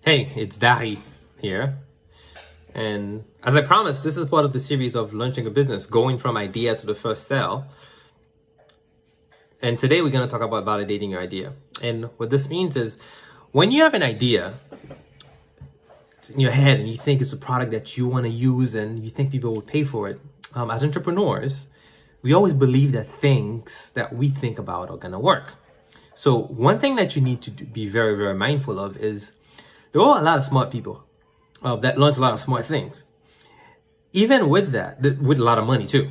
Hey, it's Dari here. And as I promised, this is part of the series of launching a business, going from idea to the first sale. And today we're going to talk about validating your idea. And what this means is when you have an idea in your head and you think it's a product that you want to use and you think people will pay for it, as entrepreneurs, we always believe that things that we think about are going to work. So one thing that you need to be very, very mindful of is there are a lot of smart people that launch a lot of smart things. Even with that, with a lot of money too,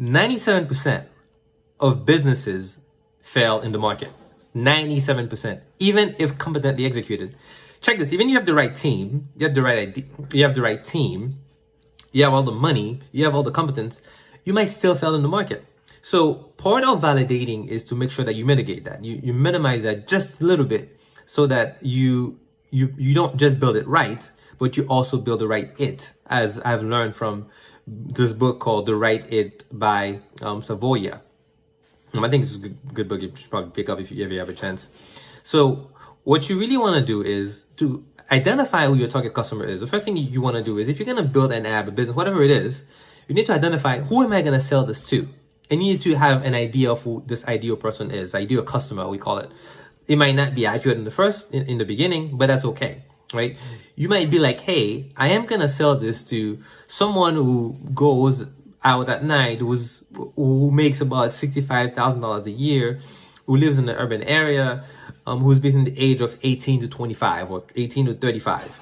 97% of businesses fail in the market. 97%, even if competently executed. Check this, even if you have the right team, you have the right idea, you have the right team, you have all the money, you have all the competence, you might still fail in the market. So part of validating is to make sure that you mitigate that. You minimize that just a little bit so that you don't just build it right, but you also build the right it, as I've learned from this book called The Right It by Savoya. I think it's a good book. You should probably pick up if you ever have a chance. So what you really want to do is to identify who your target customer is. The first thing you want to do is, if you're going to build an app, a business, whatever it is, you need to identify, who am I going to sell this to? And you need to have an idea of who this ideal person is, ideal customer, we call it. It might not be accurate in the beginning, but that's okay, right? You might be like, hey, I am going to sell this to someone who goes out at night, who makes about $65,000 a year, who lives in the urban area, who's between the age of 18 to 25 or 18 to 35.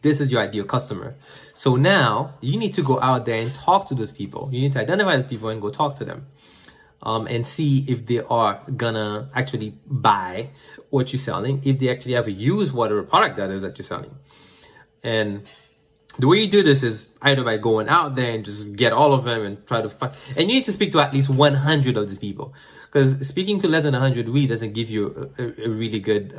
This is your ideal customer. So now you need to go out there and talk to those people. You need to identify those people and go talk to them. And see if they are gonna actually buy what you're selling, if they actually ever use whatever product that is that you're selling. And the way you do this is either by going out there and just get all of them and try to find, and you need to speak to at least 100 of these people, because speaking to less than 100 really doesn't give you a really good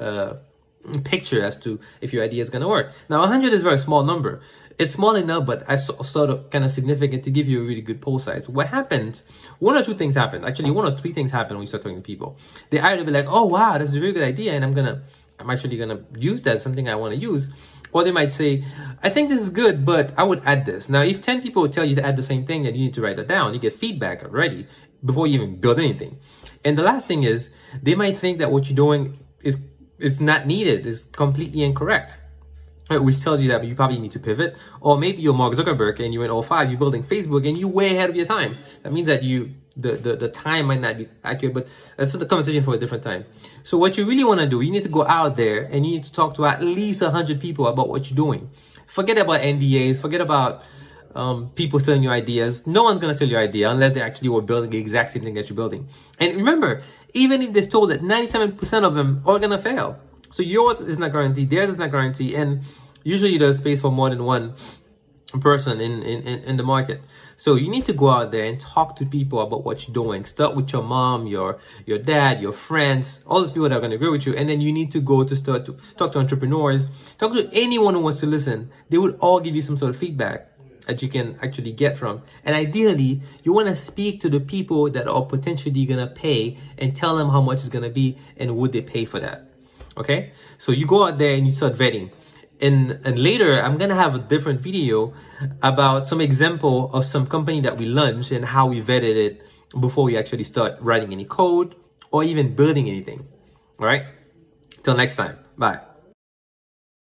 picture as to if your idea is going to work. Now 100 is a very small number. It's small enough, but I sort of kind of significant to give you a really good poll size. What happens, one or two things happen. Actually, one or three things happen when you start talking to people. They either be like, oh wow, that's a really good idea, and I'm actually gonna use that as something I want to use. Or they might say, I think this is good, but I would add this. Now, if 10 people tell you to add the same thing, then you need to write it down. You get feedback already before you even build anything. And the last thing is, they might think that what you're doing is not needed, is completely incorrect. Right, which tells you that you probably need to pivot. Or maybe you're Mark Zuckerberg and you're in 05, you're building Facebook and you're way ahead of your time. That means that the time might not be accurate, but that's the conversation for a different time. So what you really want to do, you need to go out there and you need to talk to at least 100 people about what you're doing. Forget about NDAs, forget about people selling your ideas. No one's going to sell your idea unless they actually were building the exact same thing that you're building. And remember, even if they're told that 97% of them are going to fail. So yours is not guaranteed, theirs is not guaranteed, and usually there's space for more than one person in the market. So you need to go out there and talk to people about what you're doing. Start with your mom, your dad, your friends, all those people that are going to agree with you. And then you need to go to start to talk to entrepreneurs, talk to anyone who wants to listen. They would all give you some sort of feedback that you can actually get from. And ideally, you want to speak to the people that are potentially going to pay and tell them how much it's going to be and would they pay for that. Okay, so you go out there and you start vetting. And later, I'm going to have a different video about some example of some company that we launched and how we vetted it before we actually start writing any code or even building anything. All right, till next time. Bye.